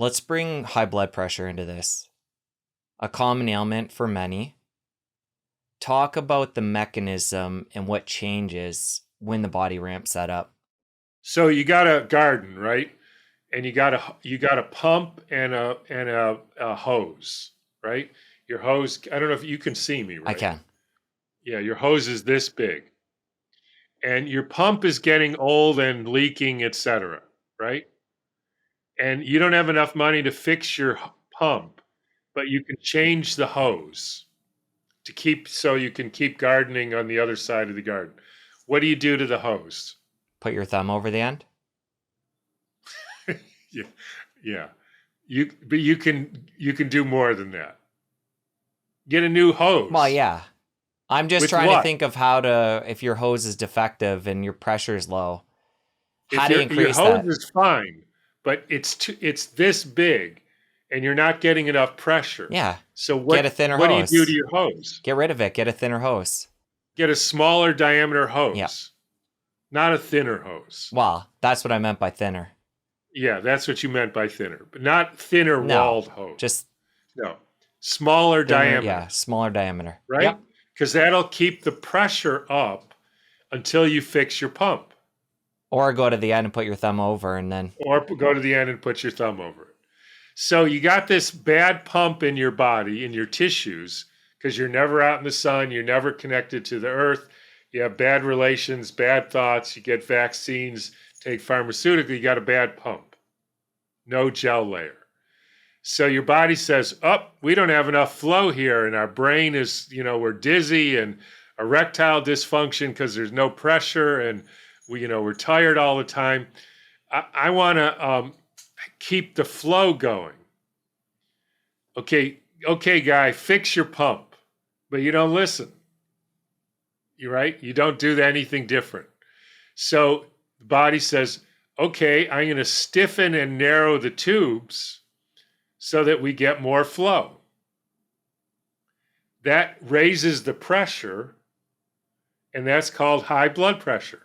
Let's bring high blood pressure into this. A common ailment for many. Talk about the mechanism and what changes when the body ramps that up. So you got a garden, right? And you got a pump and a hose, right? Your hose, I don't know if you can see me, I right? can. Yeah, your hose is this big. And your pump is getting old and leaking, etc., right? And you don't have enough money to fix your pump, but you can change the hose to keep so you can keep gardening on the other side of the garden. What do you do to the hose? Put your thumb over the end. Yeah, yeah. But you can do more than that. Get a new hose. Well, yeah. I'm just With trying what? to think of how to, if your hose is defective and your pressure is low, how If do you your increase hose that? is fine, but it's this big, and you're not getting enough pressure. Yeah. So Get a thinner what do you do hose. to your hose? Get rid of it. Get a thinner hose. Get a smaller diameter hose, Yeah. not a thinner hose. Well, that's what I meant by thinner. Yeah, that's what you meant by thinner, but not thinner No, walled hose. just no, smaller thinner, diameter. yeah, smaller diameter. Right? Yep. Because that'll keep the pressure up until you fix your pump. Or go to the end and put your thumb over and then. Or go to the end and put your thumb over it. So you got this bad pump in your body, in your tissues, because you're never out in the sun, you're never connected to the earth, you have bad relations, bad thoughts, you get vaccines, take pharmaceutical, you got a bad pump. No gel layer. So your body says, oh, we don't have enough flow here, and our brain is, we're dizzy and erectile dysfunction because there's no pressure, and we're tired all the time. I want to keep the flow going. Okay, guy, fix your pump, but you don't listen. You're right. You don't do anything different. So the body says, okay, I'm going to stiffen and narrow the tubes so that we get more flow. That raises the pressure, and that's called high blood pressure,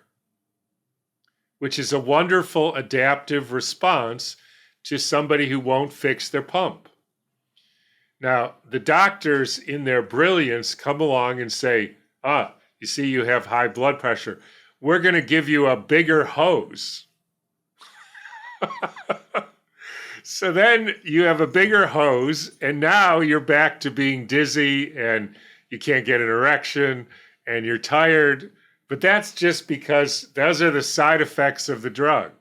which is a wonderful adaptive response to somebody who won't fix their pump. Now, the doctors, in their brilliance, come along and say, you see, you have high blood pressure. We're going to give you a bigger hose. So then you have a bigger hose, and now you're back to being dizzy, and you can't get an erection, and you're tired. But that's just because those are the side effects of the drug.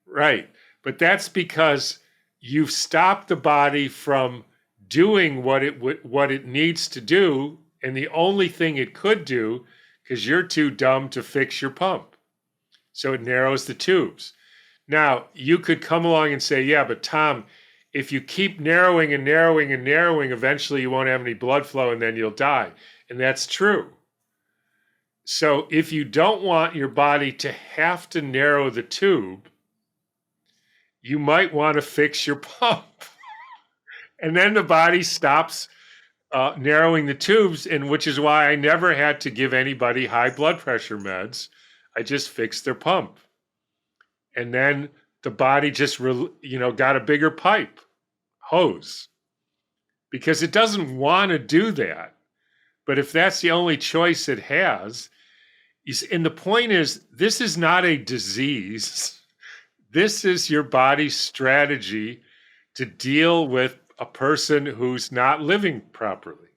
Right. But that's because you've stopped the body from doing what it needs to do, and the only thing it could do, because you're too dumb to fix your pump. So it narrows the tubes. Now, you could come along and say, yeah, but Tom, if you keep narrowing and narrowing and narrowing, eventually you won't have any blood flow and then you'll die. And that's true. So if you don't want your body to have to narrow the tube, you might want to fix your pump. And then the body stops narrowing the tubes, and which is why I never had to give anybody high blood pressure meds. I just fixed their pump. And then the body just, got a bigger pipe, hose, because it doesn't want to do that. But if that's the only choice it has, and the point is, this is not a disease. This is your body's strategy to deal with a person who's not living properly.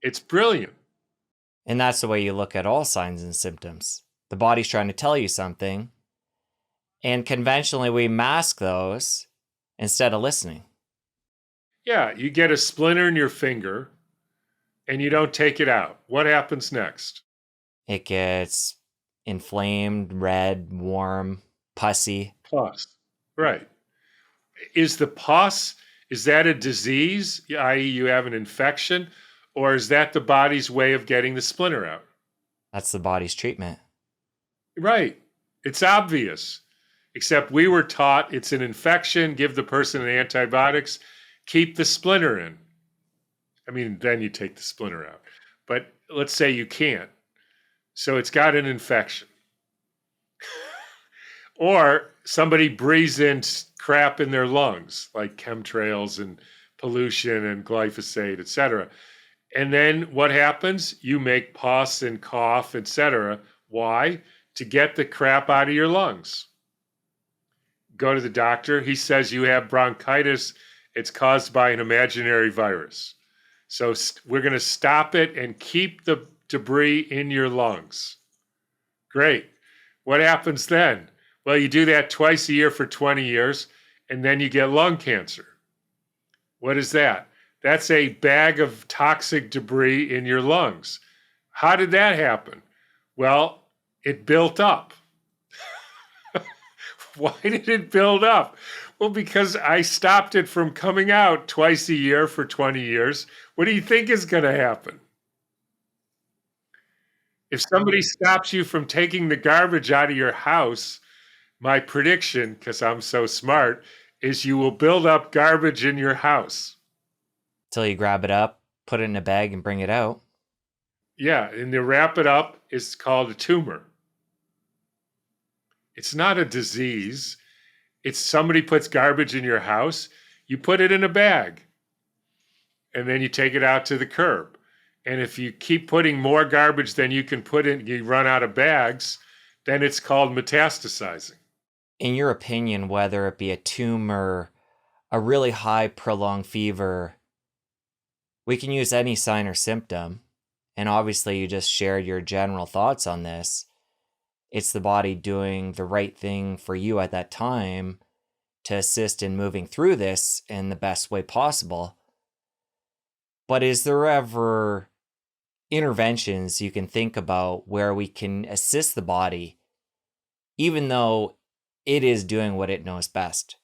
It's brilliant. And that's the way you look at all signs and symptoms. The body's trying to tell you something. And conventionally, we mask those instead of listening. Yeah, you get a splinter in your finger and you don't take it out. What happens next? It gets inflamed, red, warm, pussy. Pus. Right. Is the pus, is that a disease, i.e., you have an infection, or is that the body's way of getting the splinter out? That's the body's treatment. Right. It's obvious. Except we were taught it's an infection, give the person antibiotics, keep the splinter in. I mean, then you take the splinter out. But let's say you can't. So it's got an infection. Or somebody breathes in crap in their lungs, like chemtrails and pollution and glyphosate, etc. And then what happens? You make pus and cough, etc. Why? To get the crap out of your lungs. Go to the doctor. He says you have bronchitis. It's caused by an imaginary virus. So we're going to stop it and keep the debris in your lungs. Great. What happens then? Well, you do that twice a year for 20 years, and then you get lung cancer. What is that? That's a bag of toxic debris in your lungs. How did that happen? Well, it built up. Why did it build up? Well, because I stopped it from coming out twice a year for 20 years. What do you think is going to happen? If somebody stops you from taking the garbage out of your house, my prediction, because I'm so smart, is you will build up garbage in your house. Till you grab it up, put it in a bag, and bring it out. Yeah, and to wrap it up is called a tumor. It's not a disease. It's somebody puts garbage in your house, you put it in a bag, and then you take it out to the curb. And if you keep putting more garbage than you can put in, you run out of bags, then it's called metastasizing. In your opinion, whether it be a tumor, a really high prolonged fever, we can use any sign or symptom. And obviously, you just shared your general thoughts on this. It's the body doing the right thing for you at that time to assist in moving through this in the best way possible. But is there ever interventions you can think about where we can assist the body, even though it is doing what it knows best?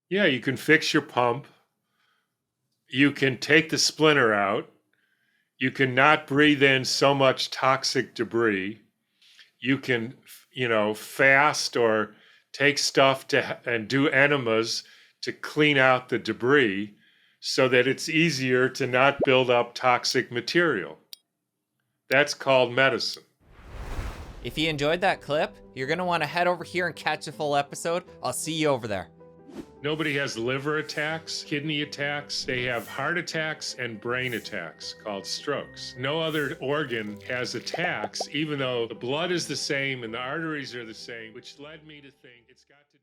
Yeah, you can fix your pump. You can take the splinter out. You can not breathe in so much toxic debris. You can, fast or take stuff and do enemas to clean out the debris so that it's easier to not build up toxic material. That's called medicine. If you enjoyed that clip, you're going to want to head over here and catch a full episode. I'll see you over there. Nobody has liver attacks, kidney attacks. They have heart attacks and brain attacks called strokes. No other organ has attacks, even though the blood is the same and the arteries are the same, which led me to think it's got to